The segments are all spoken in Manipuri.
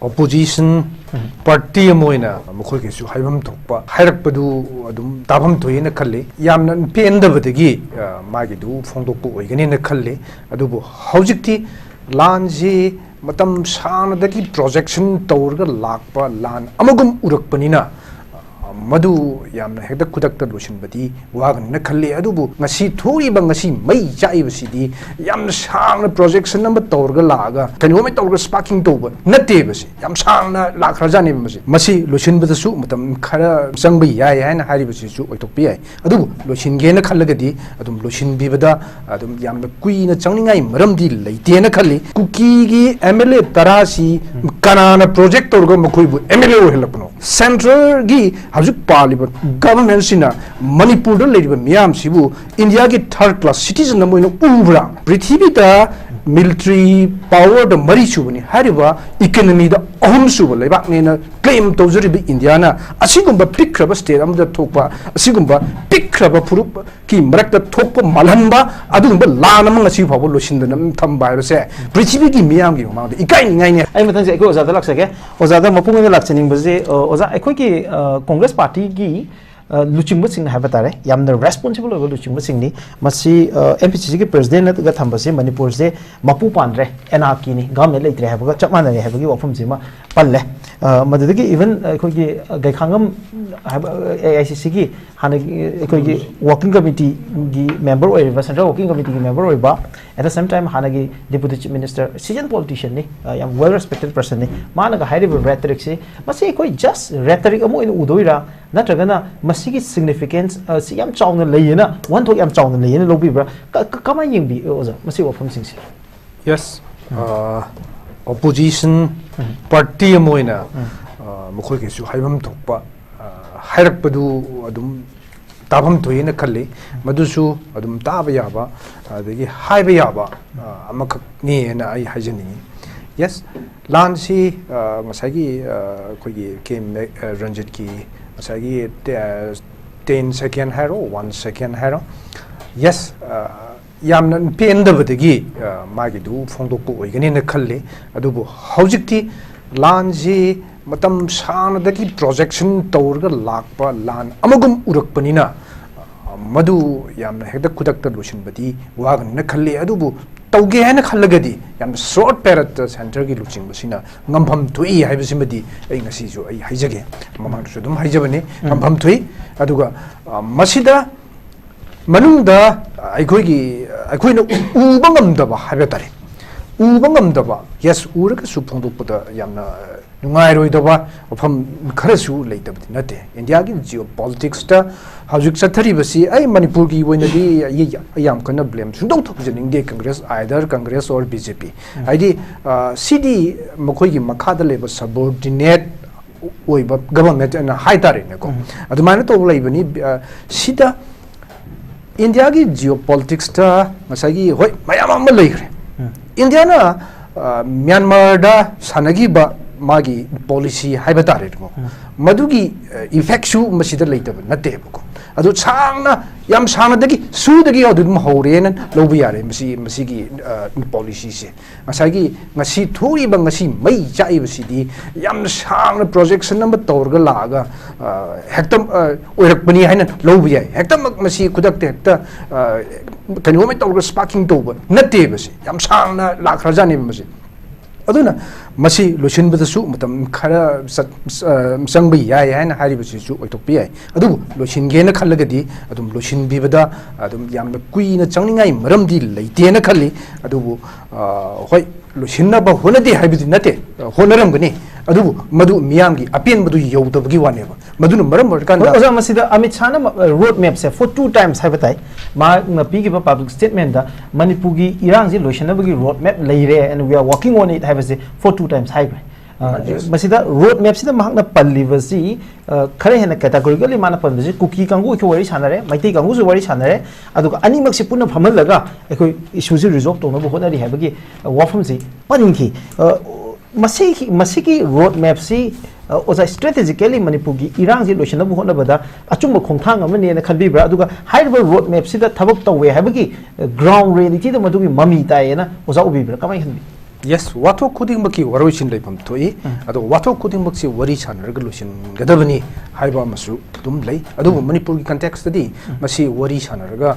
opposition party amoina mkhoi ke su haibam thokpa hairakpadu adum tabam thoyena khalle yamna pendabadagi magi du phongdokpu oigani na khalle adubu haujikti lanji matam sanadagi projection tawrga lakpa lan amagum urakpanina madu yamna hekda kudakta losinbadi wagan na khalle adubu ngasi thori ba ngasi mai jaibasidi yamna sangna projection number tawrga laga kani homai tawrga sparking tawba natte basi yam sangna lakrajani basi masi losinbada su matam khara sangba yai haina hari basi su oitokpi yai adubu losinge na khallagadi adum losin bibada adum yamna kuina changningai maramdi leite na khalli kuki gi MLA tarasi kanana project tawrga makhoibu MLA ohelapno central gi Parliament government sina manipur do lady miam sibu India ki third class citizen na moino ubra prithvi da military power da mari subani hariba economy da ahum suba leibak ne na claim tawjari bi India na asigumba pikraba state amda thokpa asigumba pikraba purup ki marakta thokpa malhanba adugumba lana mang asi phabo losinda nam thamba se prithvi ki miam gi ma ikai ngai ne ai matang se ko oza da laksake oza da mapung ne lakchaning baje oza ekhoi ki Congress party gi luchingba sing ha batare yamna responsible over luchingba sing ni masi MPCC ke president na ga thambase manipur se mapu pandre enaki ni government leitre ha ba chapmana ne ha ba gi wafum sima palle madagi even khoi gi gaikhangam AICC gi hana khoi gi working committee gi member oi ba central working committee gi member oi ba at the same time hana gi deputy chief minister seasoned politician ni yam well respected person ni mana ga high rhetoric se masi khoi just rhetoric amo in udoira natragana masigi significance si yam chawna leyena one thok yam chawna leyena lobi bra kamai yingbi oza masi wafam singsi yes opposition party amoina mkhoi ke su haibam thokpa hairakpadu adum tabam thoyena khalle madusu adum taba yaba adagi haiba yaba amakak ni na ai hajani yes lansi ngasagi khogi kem ranjit ki ngasagi 10 second hero 1 second hero yes yamna pendabadagi magi du phongdokpu oigani na khalle adubu haujikti lanji matam sanadagi projection tawrga lakpa lan amagum urakpanina madu yamna hekda kudakta losinbadi wagan na khalle adubu tawge haina khallagadi yam short period center gi luching basina ngampham thui haibasimadi ai ngasi jo ai haijage mamang su dum haijabani ngampham thui aduga masida manungda aikoina uba ngamdaba haibatare uba ngamdaba yes uraga su phongdokpada yamna nungai ofam kharasu leitabdi nate India gi geopolitics ta hajik sathari basi ai manipur gi woinadi yam kana blame sundong thopjening de congress either congress or BJP aidi cd makhoi gi makhada leba subordinate oiba government and high tare ne ko adumana to leibani sida India gi geopolitics ta masagi hoi mayam am leigre India na Myanmar da sanagi ba magi policy haibatare mo madugi effect su masida leitab nate ko adu changna yam sangna dagi su dagi adum hauren lobi yare masi gi policy se masagi ngasi thori ba ngasi mai jai basidi yam sangna projection number tawrga laga hektam oirakpani haina lobi yai hektam masi kudak te hekta kani homai tawrga sparking tawba nate basi yam sangna lakrajani masi aduna masi losinbadasu matam khara sangba yai haina hari basi su oitokpi yai adu losinge na khallagadi adum losin bibada adum yamna kuina changningai maramdi leite na khalli adubu hoi losinna ba honade haibidi nate honaram gani adubu madu miyamgi apen madu yowdabagi waneba maduna maram kan oza masida Amit Shah na road map se for 2 times haibatai ma na pigi ba public statement da manipur gi irang ji losinabagi road map leire and we are working on it haibase for 2 times high masida road map sida mahak na pallivasi khare hena categorically mana panbasi cookie kangu ki wari sanare maitai kangu su wari sanare aduga ani maksi punna phamallaga ekoi issue ji resolve to no honari haibagi wafam si paninki masiki road map si oza strategically manipur gi irang ji lotion bu hona bada achum khongthang amane na khalbibra aduga high road map sida thabak tawe haibagi ground reality da madugi mami tai na oza ubibra kamai hanbi Yes, wathok khudingmaki waroichin leipam thoi ado wathok khudingmakse wari chanaraga lusin gadabani haiba amasu dum lei ado manipur gi context di masi wari chanaraga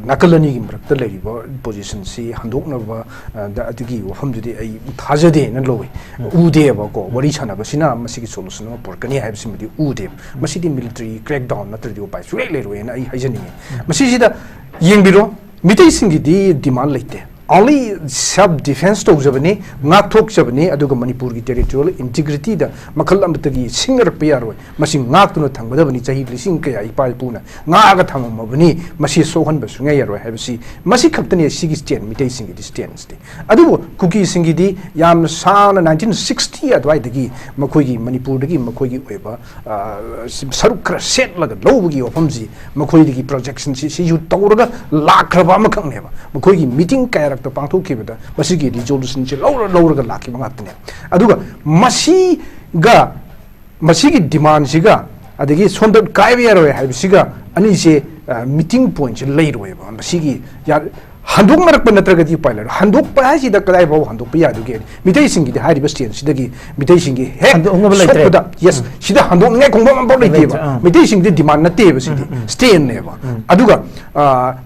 nakalani gi mrakta leiba position si handokna ba adigi wafam judi ai thajade na lowe ude ba ko wari chanaba sina masi gi solution ma porkani haibsi madi ude masi di military crackdown na trdio bai su leiroi na ai haijani masi sida yengbiro mitei singi di demand leite only self-defense to Jabani, not talk Jabani, Aduga Manipuri territorial integrity, the Makalamtagi, singer Piaro, Machine not to Tangabani, Sinka, Ipalpuna, Nagatam Mabani, Mashi Sohan Basungayaro, have see, Masi Captain Sigistan, mitating it is tense. Adu Cookie Singidi, Yam San 1960 at Waitagi, Makogi, Manipurigi, Makogi Weber, Sarukra set like a Logi or Humzi, Makogi projections, see you Toga, Lakravamakam never, Makogi meeting character. Pangto kibada masigi resolution che lower ga laki mangatne aduga masigi demand siga adigi sondot kaibiyaro haibsiga ani se meeting point leiroi ba masigi ya handuk marak panatraga di pilot handuk pa si da kadai ba handuk pa ya duge mitei singi di hari bastien sidagi mitei singi he sopada yes sida handuk ngai kongba man ba leite ba mitei singi demand na te ba sidi stay ne ba aduga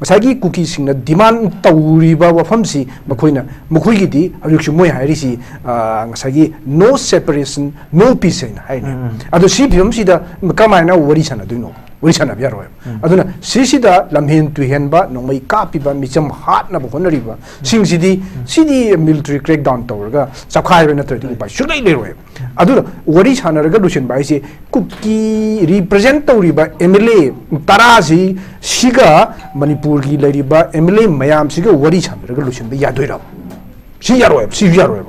masagi cookie sing na demand tawri ba wafam si makoina makoigi di ajuk moi hairi si masagi no separation no peace in haini adu si biom sida kamai na wari sana duino wari sana biaro aduna sida lamhin tu henba no mai kapi ba micham hat na bokon riba sing sidi military crackdown towerga sakhai na tadi ba shulai le roe aduna wari sana raga dusin ba si cookie represent tawriba MLA tarasi siga manipur gi lariba MLA mayam siga wari sana raga dusin ba yadoira si yaro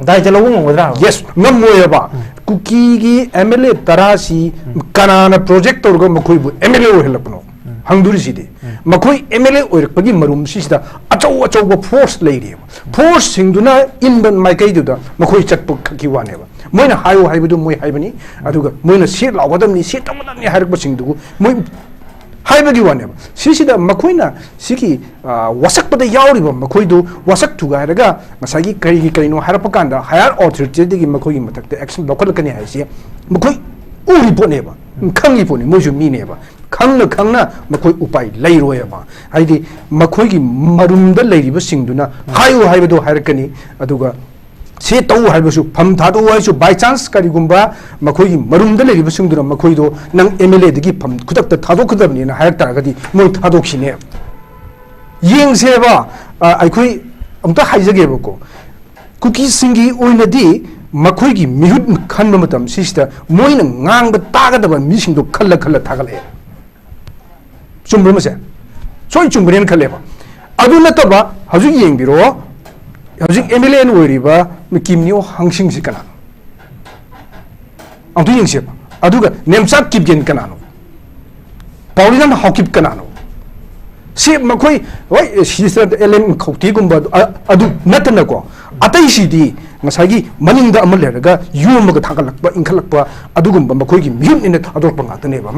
dai jalo ngodra yes ngamoyaba cookie gi MLA tarasi kanana project torgo makoi bu MLA ohelapno hangduri sidi makoi MLA oirpagi marum sida achau force leiri force singduna inban maikai duda makoi chakpu ki waneba moina hayo haibudu moi haibani aduga moina se lawadamni se tamadamni hairpa singdu moi haibagi waneba sida makoina siki wasakpada yauriba makoidu wasak tuga haraga masagi kaino harapakanda higher authority digi makoi matakta action lokalkani haisi makoi uri poneba khangi poni moju mineba khangna makoi upai leiroyaba haidi makoi gi marumda leiriba singduna hayo haibadu harakani aduga se tau haibasu pham thado waisu by chance karigumba makoi marumda leiriba singduna makoido nang MLA digi pham khudak thado khudabni na hayar taragadi moi thado khine yengseba aikoi amta haijagebo cookie singi oinadi makoi gi mihut khanba matam sista moina ngangba tagadaba misingdo khalla thagale chumbu mase soi chumbren khaleba adu nataba haju yengbiro haju MLA en oiriba mikimni hangsing sikana adu yengseba aduga nemsak kibgen kanano paulinam hokip kanano si makoi oi sista LM khoti gumba adu natana ko atai sidi ngasagi maningda amal leraga yumaga thagalakpa inkhalakpa adugumba makoigi mihimnina thadorpa ngataneba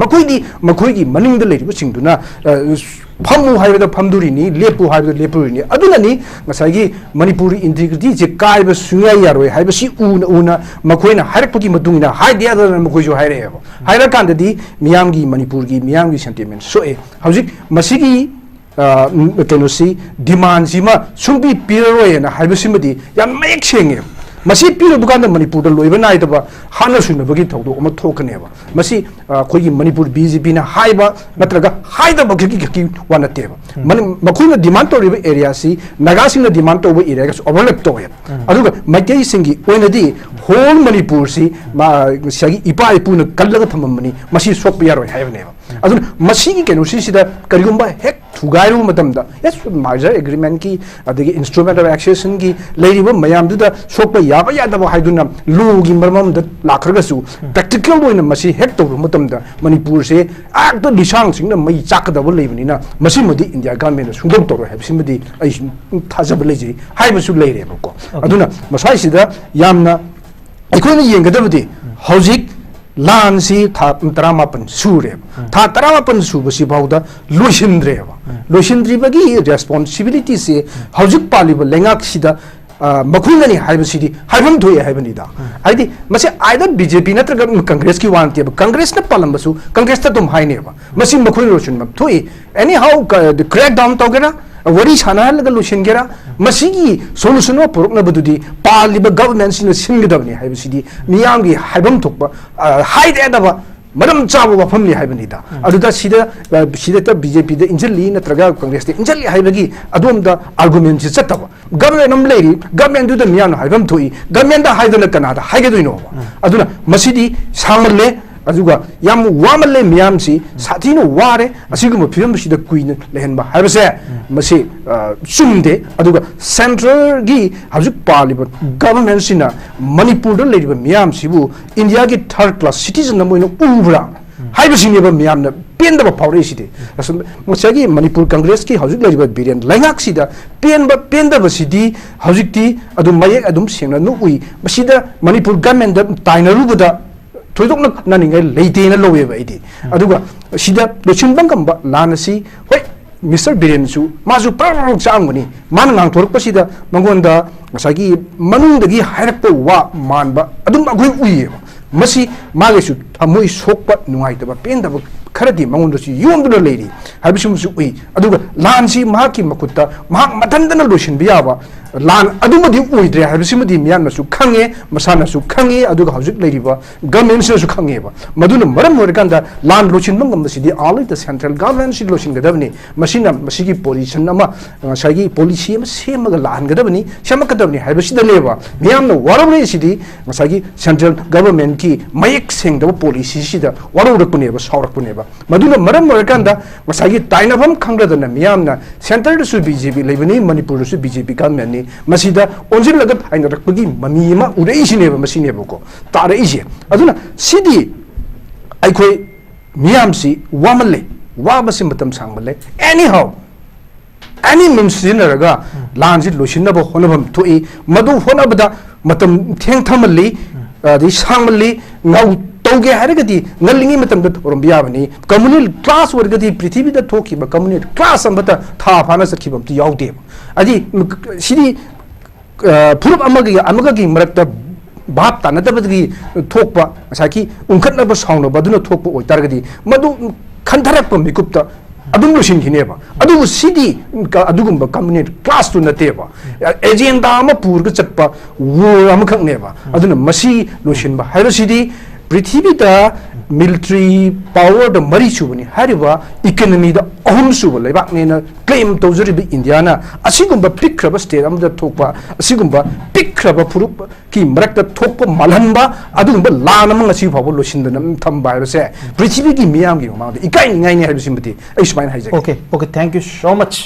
makoigi maningda leriba singduna phamu haibada phamdurini lepu haibada lepurini adunani ngasagi manipuri integrity je kaiba sunga yaroi haibasi una makoina harakpagi matungina haidya da makoijo haireba hairakandadi miyamgi manipurgi miyamgi sentiment soe hauzik masigi kenosi demand sima sumbi piroi na haibsimadi yam mek senge masi piro bukan manipur da loiba nai daba hana suna bagi thawdo ama thokaneba masi khoigi manipur BJP na haiba natraga haida bagi wanateba makoina demand to riba area si nagasing na demand to area ga overlap to ya aduga makai singi oinadi whole manipur si sagi ipa ipuna kallaga thamamani masi sok yaro haibneba adun masi ki kenosi sida karigumba hek thugairu matamda yes merger agreement ki adigi instrument of accession ki leiriba mayam duda sokpa yaba yadaba haiduna lugi marmam da lakragasu practical oina masi hek to matamda manipur se akta lisang singna mai chakadaba leibnina masi modi india government sungdom to habsimadi ai thajab leji haibasu leireba ko aduna masai sida yamna aikoina yengadabadi hojik lan si tha taramapan sure tha taramapan subasi bauda loisindreba loisindri bagi responsibility se hojik paliba lengak sida मखुननी हाइबसिदी हाइबम थोए हाइबनिदा आइदि मसे आइदर बीजेपी नत्रग कांग्रेस की वांते कांग्रेस न पालंबसु कांग्रेस त तुम हाइनेबा मसी मखुन रोशन म थोए एनी हाउ द क्रैक डाउन तोगेरा वरी साना लगा लुशिनगेरा मसीगी सोल्यूशन व पुरकनबदुदी पालिब गवर्नमेंट सिन सिनगदबनी हाइबसिदी मियामगी हाइबम थोकबा हाइदेदबा मरम चाबो वफमनी हाइबनिदा अदुदा सिदा बीजेपी द इंजली नत्रगा कांग्रेस द इंजली हाइबगी अदोम द आर्गुमेंट से चतबा गवर्नमेंट नम लेरी गवर्नमेंट दु द मियान हाइबम थोई गवर्नमेंट दा हाइदन कनादा हाइगदुइनो अदुना मसीदी सामले अदुगा याम वामले मियाम सी साथीनो वारे असिगुम फिल्म सिदा कुइन लेहनबा हाइबसे मसी सुमदे अदुगा सेंट्रल गी हजु पालिब गवर्नमेंट सिना मणिपुर द लेरिब मियाम सिबु इंडिया की थर्ड क्लास सिटीजन नमोइनो उबरा हाइबसिनेब मियाम न पेनदब फावरे सिदे असम मसगी मणिपुर कांग्रेस की हजु लेरिब बिरेन लाइंगाक सिदा पेनदब सिदी हजुक्ति अदु मयेक अदुम सेंगना नु उई मसिदा मणिपुर गवर्नमेंट द ताइनरुबदा थोइदोक नानिंगे लेतेना लोवेबा इदि अदुगा सिदा लोचिनबं कंबा लानसी होय मिस्टर बिरेनसु माजु प्रर चांगनी मान ngang थोरकपसिदा मंगोंदा ngसागी मनुंगदगी हाइरकपा वा मानबा अदुम अगुइ उइयेबा मसी मागेसु थमुइ सोकपा नुंगाइतबा पेनदबा खरदी मंगोंदसु योमदुना लेरी हाबिसुमसु उइ अदुगा लानसी माकी मकुत्ता माक मथंदना लोशिनबियाबा लान अदुमदि उइद्रे हाबिसुमदि मियानसु खंगे मसानसु खंगे अदुगा हौजिक लेरिबा गवर्नमेंटसु खंगेबा मदुना मरम होरकांदा लान लोचिनबंगमसिदि आलि द सेंट्रल गवर्नमेंट सि लोचिनगदबनि मसिना मसिगी पोजिशन अमा सागी पॉलिसी अमा सेमगा लानगदबनि सेमकदबनि हाबिसिदलेबा मियामना वारबलेसिदि सागी सेंट्रल गवर्नमेंट की मयेक सेंगदब पॉलिसी सिदा वारौरकपनेबा सावरकपनेबा मदुना मरम होरकांदा सागी ताइनाफम खंगदना मियामना सेंटर दसु बीजेपी लेबनि मणिपुर दसु बीजेपी गवर्नमेंट मसीदा ओंजिलग थाइनरकपगी ममी अमा उरेइसिनेबा मसिनेबको तारइसे अदुना सिदी आइखोय मियामसी वामले वाबसि मतम सांगमले एनी हाउ एनी मीन्स सिनरगा लानजि लोसिनबो होनबम थोई मदु होनबदा मतम थेंथमली दि सांगमली ngau तौगे हारगदी ngलिंगी मतम द थोरमबियाबनी कम्युनल क्लास वर्गदी पृथ्वी द थोखिबा कम्युनल क्लास अमबता था फाना सखिबम तु यावदे अदि सिदी फुरुप अमगगी मरक्ता भाप तानदबदगी थोकपा साकी उंखतनब साउनब अदुना थोकपा ओइतारगदी मदु खंथरकप मिकुप्ता अदुम लोसिनखिनेबा अदु सिदी अदुगुंबा कम्युनल क्लास तु नतेबा एजेंडा अमा पुरग चटपा वो अमखकनेबा अदुना मसी लोसिनबा हाइबसिदी पृथ्वी दा मिलिट्री पावर द मरी सुबनी हारिबा इकोनॉमी द अहम सुब लेबाकनेना क्लेम तौजरिबि इंडियाना असिगुंबा पिक्रब स्टेट अमदा थोकपा असिगुंबा पिक्रब फुरुप की मरक्ता थोकपा मलहनबा अदुगुंबा लान अमंग असि फाबो लोसिनदना थंबा हाइबसे पृथ्वी की मियामगी मांग इकाइ निंगाइनि हाइबसिमबति ऐ सुमाइन हाइजे okay thank you so much